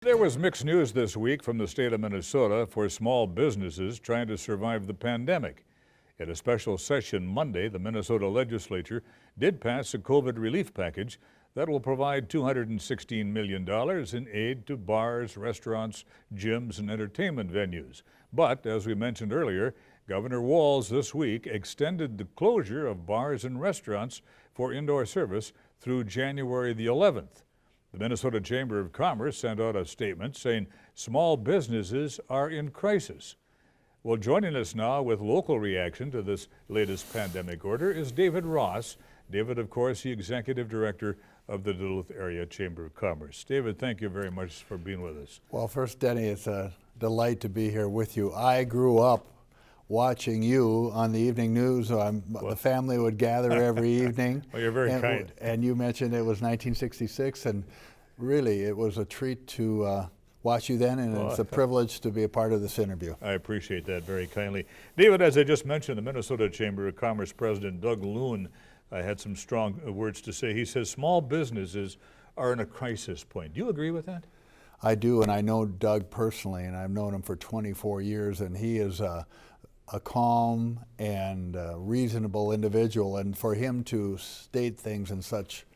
There was mixed news this week from the state of Minnesota for small businesses trying to survive the pandemic. In a special session Monday, the Minnesota legislature did pass a COVID relief package that will provide $216 million in aid to bars, restaurants, gyms, and entertainment venues. But, as we mentioned earlier, Governor Walz this week extended the closure of bars and restaurants for indoor service through January the 11th. The Minnesota Chamber of Commerce sent out a statement saying small businesses are in crisis. Well, joining us now with local reaction to this latest pandemic order is David Ross. David, of course, the Executive Director of the Duluth Area Chamber of Commerce. David, thank you very much for being with us. Well, first, Denny, it's a delight to be here with you. I grew up watching you on the evening news. The family would gather every evening. Well, you're very kind. And you mentioned it was 1966, and really it was a treat to watch you then, and it's a privilege to be a part of this interview. I appreciate that very kindly. David, as I just mentioned, the Minnesota Chamber of Commerce President Doug Loon had some strong words to say. He says small businesses are in a crisis point. Do you agree with that? I do, and I know Doug personally, and I've known him for 24 years, and he is a calm and reasonable individual, and for him to state things in such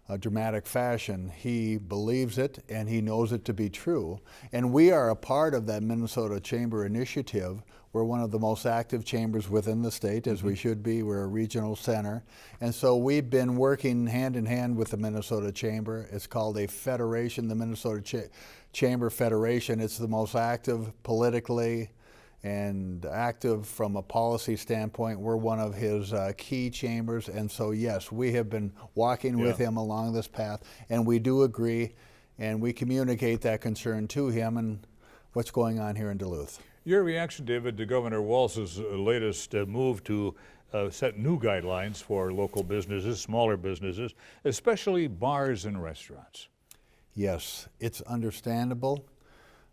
a dramatic fashion, he believes it and he knows it to be true. And we are a part of that Minnesota Chamber initiative. We're one of the most active chambers within the state, as we should be. We're a regional center. And so we've been working hand in hand with the Minnesota Chamber. It's called a federation, the Minnesota Chamber Federation. It's the most active politically and active from a policy standpoint. We're one of his key chambers, and so yes, we have been walking with him along this path, and we do agree, and we communicate that concern to him and what's going on here in Duluth. Your reaction, David, to Governor Walz's latest move to set new guidelines for local businesses, smaller businesses, especially bars and restaurants? Yes, it's understandable.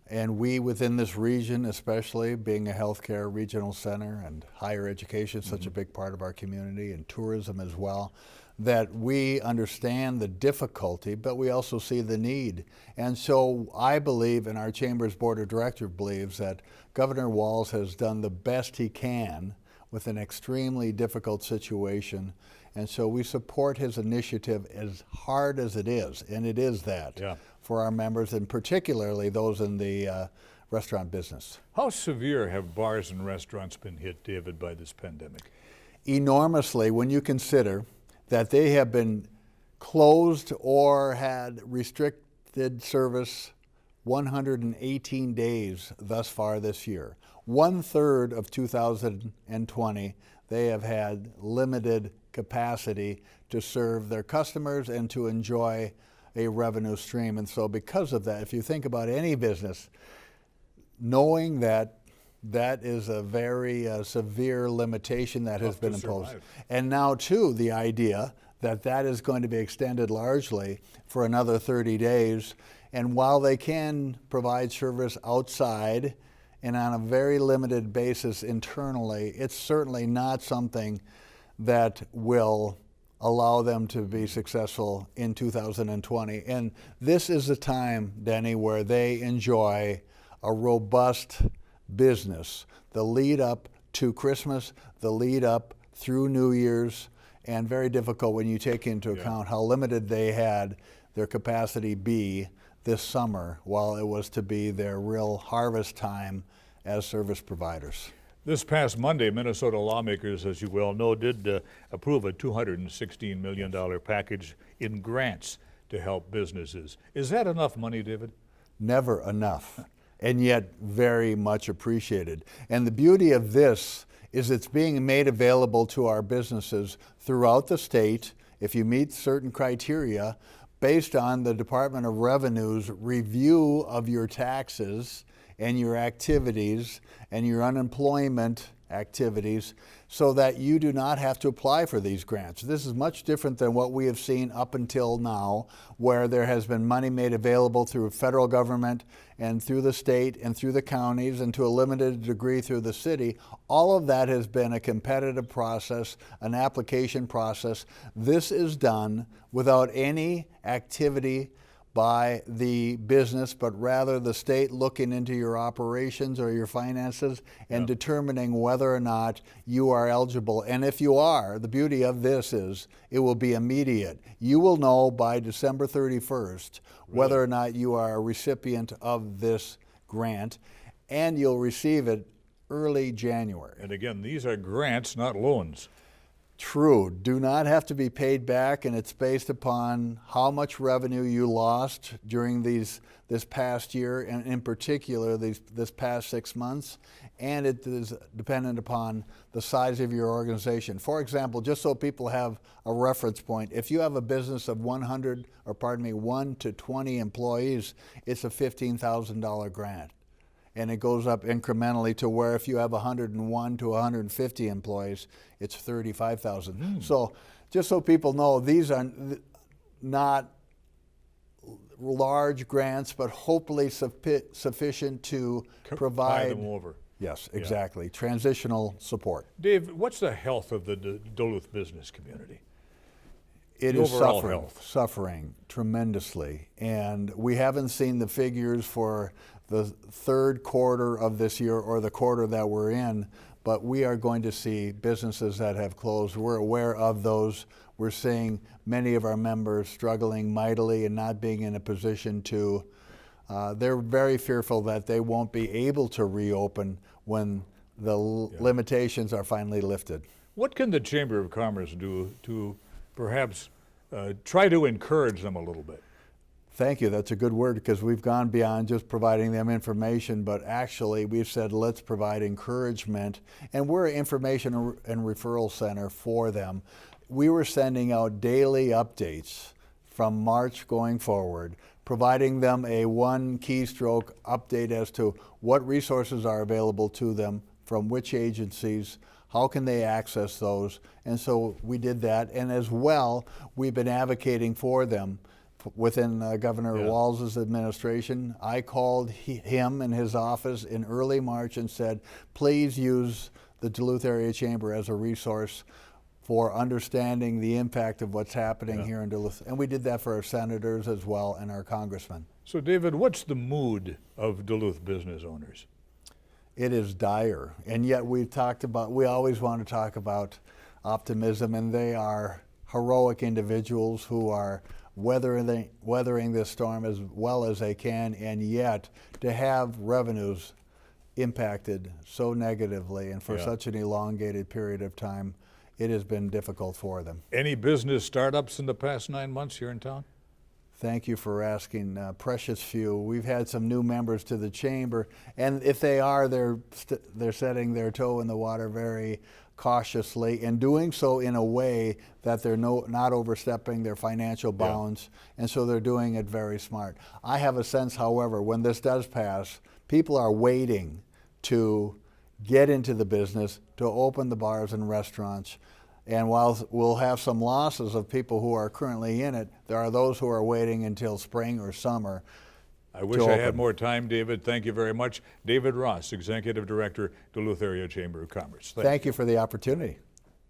And we within this region, especially being a healthcare regional center and higher education, such a big part of our community, and tourism as well, that we understand the difficulty, but we also see the need. And so I believe, and our Chamber's Board of Directors believes, that Governor Walz has done the best he can with an extremely difficult situation. And so we support his initiative as hard as it is, and it is that for our members, and particularly those in the restaurant business. How severe have bars and restaurants been hit, David, by this pandemic? Enormously, when you consider that they have been closed or had restricted service 118 days thus far this year. 1/3 of 2020, they have had limited capacity to serve their customers and to enjoy a revenue stream. And so because of that, if you think about any business, knowing that that is a very severe limitation that has been imposed. And now too, the idea that that is going to be extended largely for another 30 days. And while they can provide service outside and on a very limited basis internally, it's certainly not something that will allow them to be successful in 2020. And this is a time, Denny, where they enjoy a robust business. The lead up to Christmas, the lead up through New Year's, and very difficult when you take into account how limited they had their capacity be this summer, while it was to be their real harvest time as service providers. This past Monday, Minnesota lawmakers, as you well know, did approve a $216 million package in grants to help businesses. Is that enough money, David? Never enough, and yet very much appreciated. And the beauty of this is it's being made available to our businesses throughout the state if you meet certain criteria based on the Department of Revenue's review of your taxes and your activities and your unemployment activities, so that you do not have to apply for these grants. This is much different than what we have seen up until now, where there has been money made available through federal government and through the state and through the counties and to a limited degree through the city. All of that has been a competitive process, an application process. This is done without any activity by the business, but rather the state looking into your operations or your finances and determining whether or not you are eligible. And if you are, the beauty of this is it will be immediate. You will know by December 31st whether or not you are a recipient of this grant, and you'll receive it early January. And again, these are grants, not loans. True, do not have to be paid back, and it's based upon how much revenue you lost during this past year, and in particular this past 6 months, and it is dependent upon the size of your organization. For example, just so people have a reference point, if you have a business of 1 to 20 employees, it's a $15,000 grant. And it goes up incrementally to where if you have 101 to 150 employees, it's $35,000. So just so people know, these are not large grants, but hopefully sufficient to provide. Tide them over. Yes, exactly. Transitional support. Dave, what's the health of the Duluth business community? It The is overall suffering, health. suffering tremendously. And we haven't seen the figures for the third quarter of this year or the quarter that we're in, but we are going to see businesses that have closed. We're aware of those. We're seeing many of our members struggling mightily and not being in a position to, they're very fearful that they won't be able to reopen when the limitations are finally lifted. What can the Chamber of Commerce do to perhaps try to encourage them a little bit? Thank you. That's a good word, because we've gone beyond just providing them information, but actually we've said let's provide encouragement, and we're an information and referral center for them. We were sending out daily updates from March going forward, providing them a one keystroke update as to what resources are available to them, from which agencies, how can they access those, and so we did that. And as well, we've been advocating for them within Governor Walz's administration. I called him and his office in early March and said, please use the Duluth Area Chamber as a resource for understanding the impact of what's happening here in Duluth. And we did that for our senators as well and our congressmen. So David, what's the mood of Duluth business owners? It is dire, and yet we always want to talk about optimism, and they are heroic individuals who are weathering this storm as well as they can, and yet to have revenues impacted so negatively and for such an elongated period of time, it has been difficult for them. Any business startups in the past 9 months here in town? Thank you for asking. Precious few. We've had some new members to the chamber, and if they are, they're setting their toe in the water very cautiously, and doing so in a way that they're not overstepping their financial bounds, and so they're doing it very smart. I have a sense, however, when this does pass, people are waiting to get into the business, to open the bars and restaurants. And while we'll have some losses of people who are currently in it, there are those who are waiting until spring or summer. I wish I had more time, David. Thank you very much. David Ross, Executive Director, Duluth Area Chamber of Commerce. Thank you for the opportunity.